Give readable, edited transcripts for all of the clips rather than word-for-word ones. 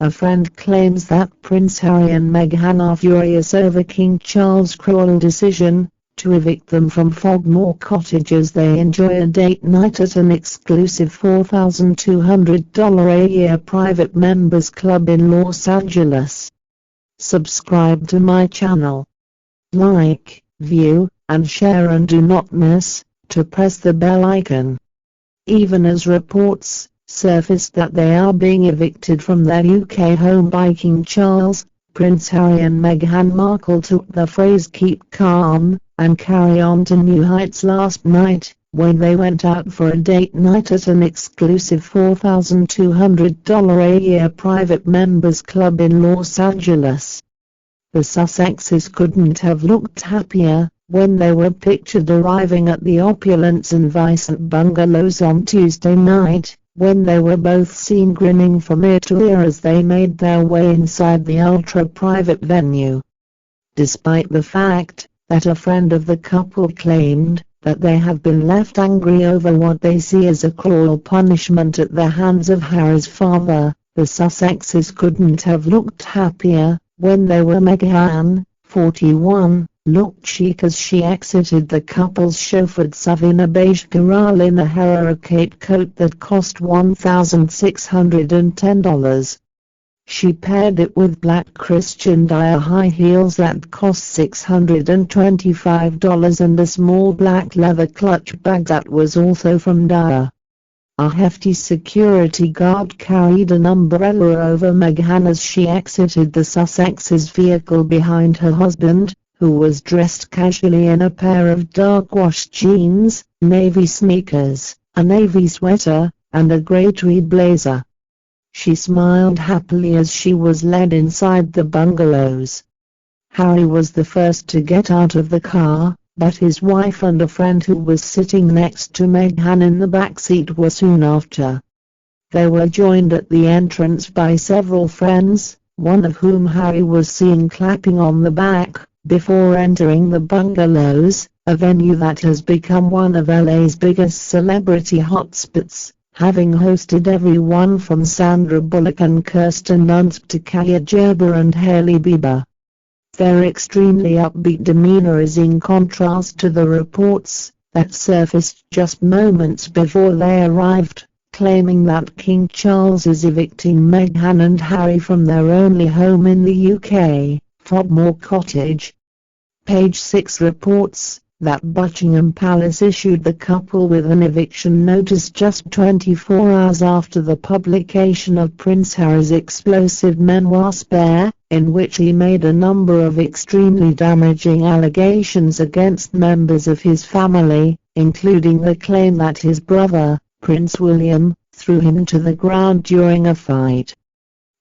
a friend claims that Prince Harry and Meghan are furious over King Charles' cruel decision to evict them from Frogmore Cottage as they enjoy a date night at an exclusive $4,200 a year private members club in Los Angeles. Subscribe to my channel. Like, view, and share, and do not miss to press the bell icon. Even as reports surfaced that they are being evicted from their UK home by King Charles, Prince Harry and Meghan Markle took the phrase "keep calm" and carry on to new heights last night, when they went out for a date night at an exclusive $4,200 a year private members club in Los Angeles. The Sussexes couldn't have looked happier when they were pictured arriving at the opulent San Vicente Bungalows on Tuesday night, when they were both seen grinning from ear to ear as they made their way inside the ultra-private venue. Despite the fact that a friend of the couple claimed that they have been left angry over what they see as a cruel punishment at the hands of Harry's father, the Sussexes couldn't have looked happier when they were Meghan, 41, looked chic as she exited the couple's chauffeured SUV in a beige Caral in a Herrera cape coat that cost $1,610. She paired it with black Christian Dior high heels that cost $625 and a small black leather clutch bag that was also from Dior. A hefty security guard carried an umbrella over Meghan as she exited the Sussexes' vehicle behind her husband, who was dressed casually in a pair of dark wash jeans, navy sneakers, a navy sweater, and a grey tweed blazer. She smiled happily as she was led inside the bungalows. Harry was the first to get out of the car, but his wife and a friend who was sitting next to Meghan in the back seat were soon after. They were joined at the entrance by several friends, one of whom Harry was seen clapping on the back, before entering the bungalows, a venue that has become one of LA's biggest celebrity hotspots, having hosted everyone from Sandra Bullock and Kirsten Dunst to Kaya Gerber and Hailey Bieber. Their extremely upbeat demeanor is in contrast to the reports that surfaced just moments before they arrived, claiming that King Charles is evicting Meghan and Harry from their only home in the UK, Frogmore Cottage. Page 6 reports that Buckingham Palace issued the couple with an eviction notice just 24 hours after the publication of Prince Harry's explosive memoir Spare, in which he made a number of extremely damaging allegations against members of his family, including the claim that his brother, Prince William, threw him to the ground during a fight.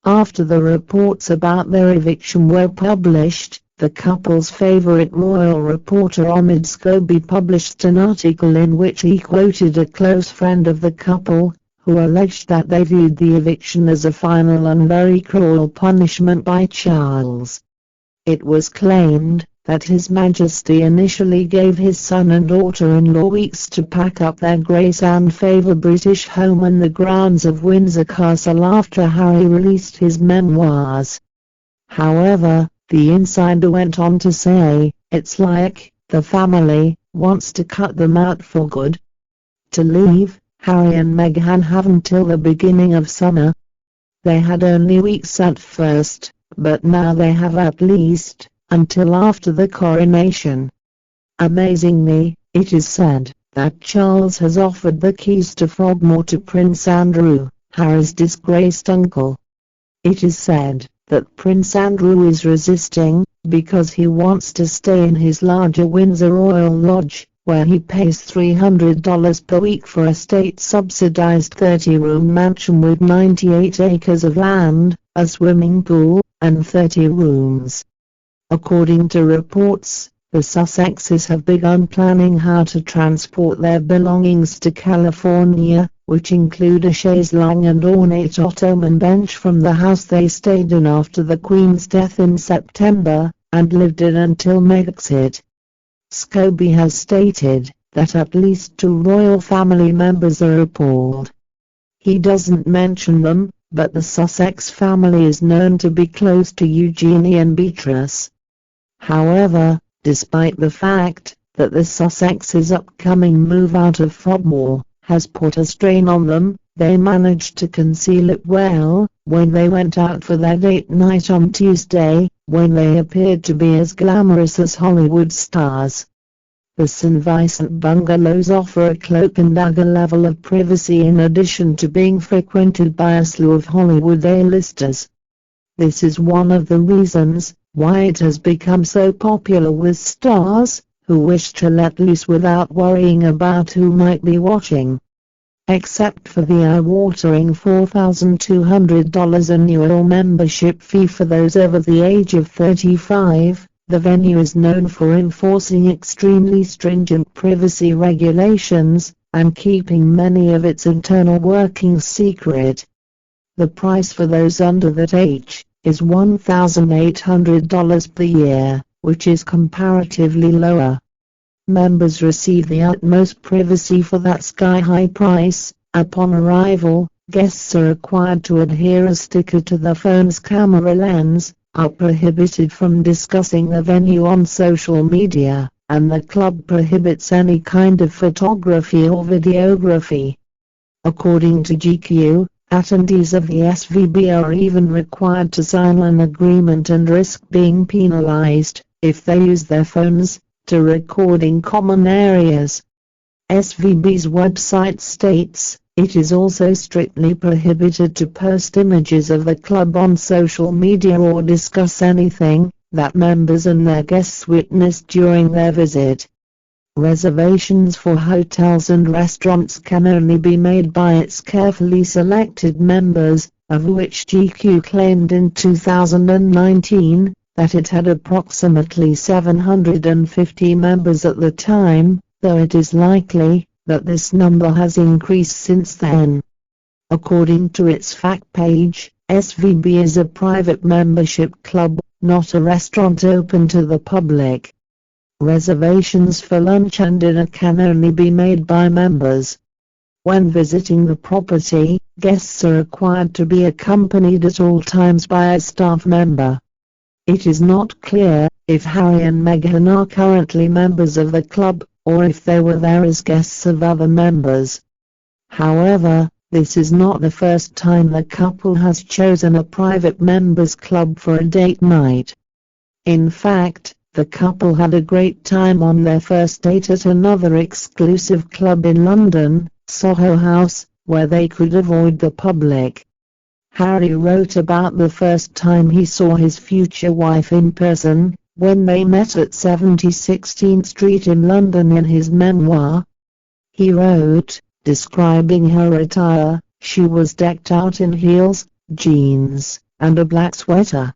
After the reports about their eviction were published, the couple's favorite royal reporter Omid Scobie published an article in which he quoted a close friend of the couple, who alleged that they viewed the eviction as a final and very cruel punishment by Charles. It was claimed that His Majesty initially gave his son and daughter-in-law weeks to pack up their grace and favour British home and the grounds of Windsor Castle after Harry released his memoirs. However, the insider went on to say, "It's like the family wants to cut them out for good." To leave, Harry and Meghan have until the beginning of summer. They had only weeks at first, but now they have at least until after the coronation. Amazingly, it is said that Charles has offered the keys to Frogmore to Prince Andrew, Harry's disgraced uncle. It is said that Prince Andrew is resisting, because he wants to stay in his larger Windsor Royal Lodge, where he pays $300 per week for a state-subsidized 30-room mansion with 98 acres of land, a swimming pool, and 30 rooms. According to reports, the Sussexes have begun planning how to transport their belongings to California, which include a chaise longue and ornate Ottoman bench from the house they stayed in after the Queen's death in September, and lived in until Megxit. Scobie has stated that at least 2 royal family members are appalled. He doesn't mention them, but the Sussex family is known to be close to Eugenie and Beatrice. However, despite the fact that the Sussexes' upcoming move out of Frogmore has put a strain on them, they managed to conceal it well when they went out for their date night on Tuesday, when they appeared to be as glamorous as Hollywood stars. The San Vicente Bungalows offer a cloak-and-dagger level of privacy in addition to being frequented by a slew of Hollywood A-listers. This is one of the reasons why it has become so popular with stars who wish to let loose without worrying about who might be watching. Except for the eye-watering $4,200 annual membership fee for those over the age of 35, the venue is known for enforcing extremely stringent privacy regulations and keeping many of its internal workings secret. The price for those under that age is $1,800 per year, which is comparatively lower. Members receive the utmost privacy for that sky-high price. Upon arrival, guests are required to adhere a sticker to their phone's camera lens, are prohibited from discussing the venue on social media, and the club prohibits any kind of photography or videography. According to GQ, attendees of the SVB are even required to sign an agreement and risk being penalized if they use their phones to record in common areas. SVB's website states, it is also strictly prohibited to post images of the club on social media or discuss anything that members and their guests witnessed during their visit. Reservations for hotels and restaurants can only be made by its carefully selected members, of which GQ claimed in 2019 that it had approximately 750 members at the time, though it is likely that this number has increased since then. According to its fact page, SVB is a private membership club, not a restaurant open to the public. Reservations for lunch and dinner can only be made by members. When visiting the property, guests are required to be accompanied at all times by a staff member. It is not clear if Harry and Meghan are currently members of the club, or if they were there as guests of other members. However, this is not the first time the couple has chosen a private members club for a date night. In fact, the couple had a great time on their first date at another exclusive club in London, Soho House, where they could avoid the public. Harry wrote about the first time he saw his future wife in person, when they met at 70 16th Street in London in his memoir. He wrote, describing her attire, she was decked out in heels, jeans, and a black sweater.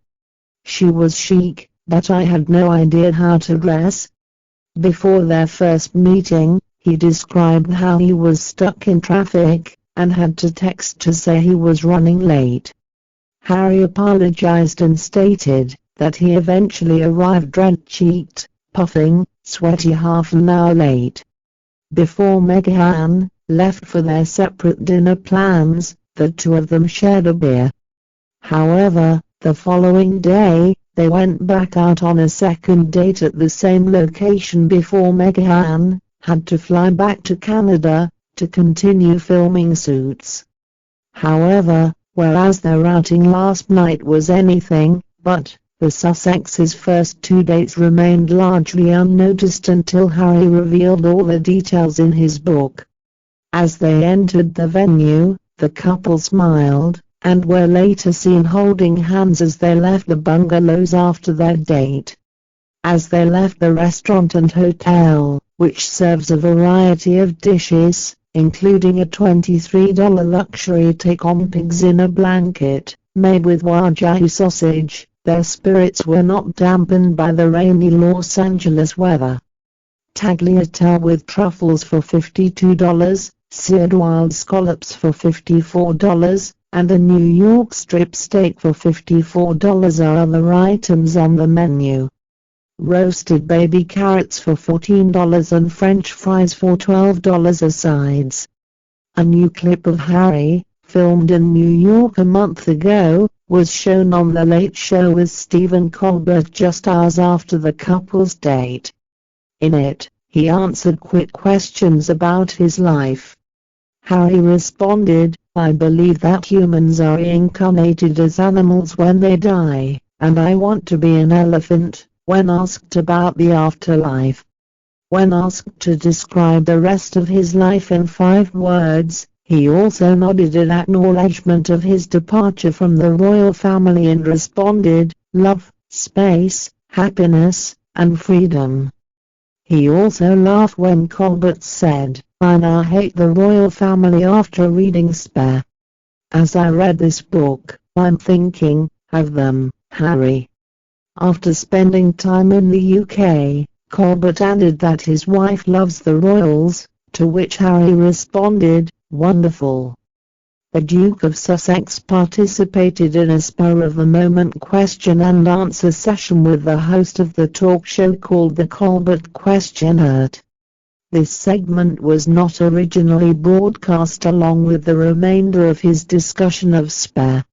She was chic, but I had no idea how to dress. Before their first meeting, he described how he was stuck in traffic and had to text to say he was running late. Harry apologized and stated that he eventually arrived red-cheeked, puffing, sweaty half an hour late. Before Meghan left for their separate dinner plans, the two of them shared a beer. However, the following day, they went back out on a second date at the same location before Meghan had to fly back to Canada to continue filming Suits. However, whereas their outing last night was anything but, the Sussexes' first two dates remained largely unnoticed until Harry revealed all the details in his book. As they entered the venue, the couple smiled, and were later seen holding hands as they left the bungalows after their date. As they left the restaurant and hotel, which serves a variety of dishes, including a $23 luxury take on pigs in a blanket, made with Wagyu sausage, their spirits were not dampened by the rainy Los Angeles weather. Tagliatelle with truffles for $52, seared wild scallops for $54, and a New York strip steak for $54 are other items on the menu. Roasted baby carrots for $14 and French fries for $12 are sides. A new clip of Harry filmed in New York a month ago, was shown on The Late Show with Stephen Colbert just hours after the couple's date. In it, he answered quick questions about his life. Harry responded, "I believe that humans are reincarnated as animals when they die, and I want to be an elephant," when asked about the afterlife. When asked to describe the rest of his life in 5 words, he also nodded in acknowledgement of his departure from the royal family and responded, "Love, space, happiness, and freedom." He also laughed when Colbert said, "I now hate the royal family after reading Spare. As I read this book, I'm thinking, have them, Harry." After spending time in the UK, Colbert added that his wife loves the royals, to which Harry responded, "Wonderful." The Duke of Sussex participated in a spur-of-the-moment question-and-answer session with the host of the talk show called the Colbert Questionnaire. This segment was not originally broadcast along with the remainder of his discussion of Spare.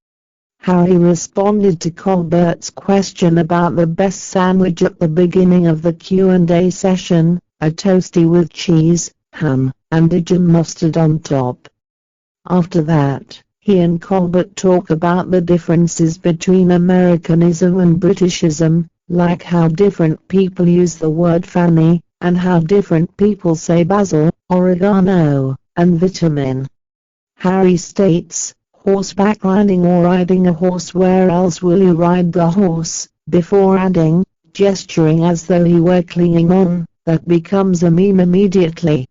Harry responded to Colbert's question about the best sandwich at the beginning of the Q&A session, a toastie with cheese, ham, and Dijon mustard on top. After that, he and Colbert talk about the differences between Americanism and Britishism, like how different people use the word fanny, and how different people say basil, oregano, and vitamin. Harry states, "Horseback riding or riding a horse, where else will you ride the horse?" before adding, gesturing as though he were clinging on, "That becomes a meme immediately."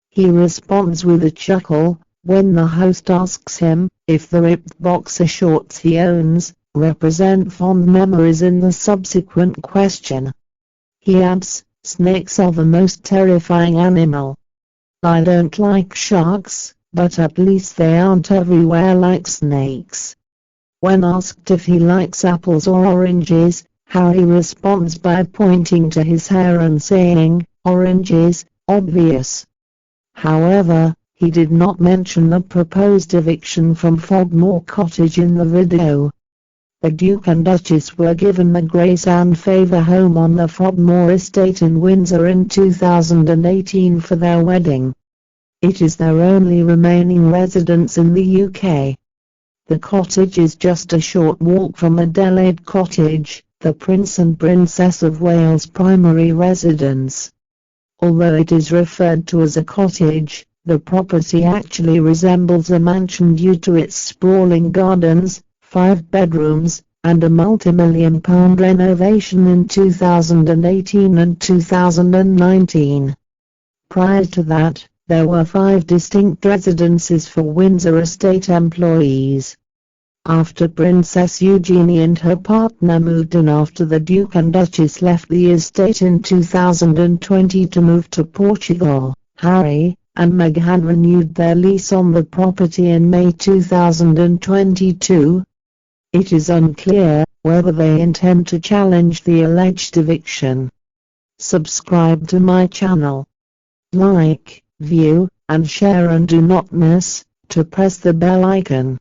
He responds with a chuckle, when the host asks him if the ripped boxer shorts he owns represent fond memories in the subsequent question. He adds, "Snakes are the most terrifying animal. I don't like sharks, but at least they aren't everywhere like snakes." When asked if he likes apples or oranges, Harry responds by pointing to his hair and saying, "Oranges, obvious." However, he did not mention the proposed eviction from Frogmore Cottage in the video. The Duke and Duchess were given the Grace and Favour home on the Frogmore estate in Windsor in 2018 for their wedding. It is their only remaining residence in the UK. The cottage is just a short walk from Adelaide Cottage, the Prince and Princess of Wales' primary residence. Although it is referred to as a cottage, the property actually resembles a mansion due to its sprawling gardens, 5 bedrooms, and a multi-million-pound renovation in 2018 and 2019. Prior to that, there were 5 distinct residences for Windsor estate employees. After Princess Eugenie and her partner moved in after the Duke and Duchess left the estate in 2020 to move to Portugal, Harry and Meghan renewed their lease on the property in May 2022. It is unclear whether they intend to challenge the alleged eviction. Subscribe to my channel. Like, view, and share, and do not miss to press the bell icon.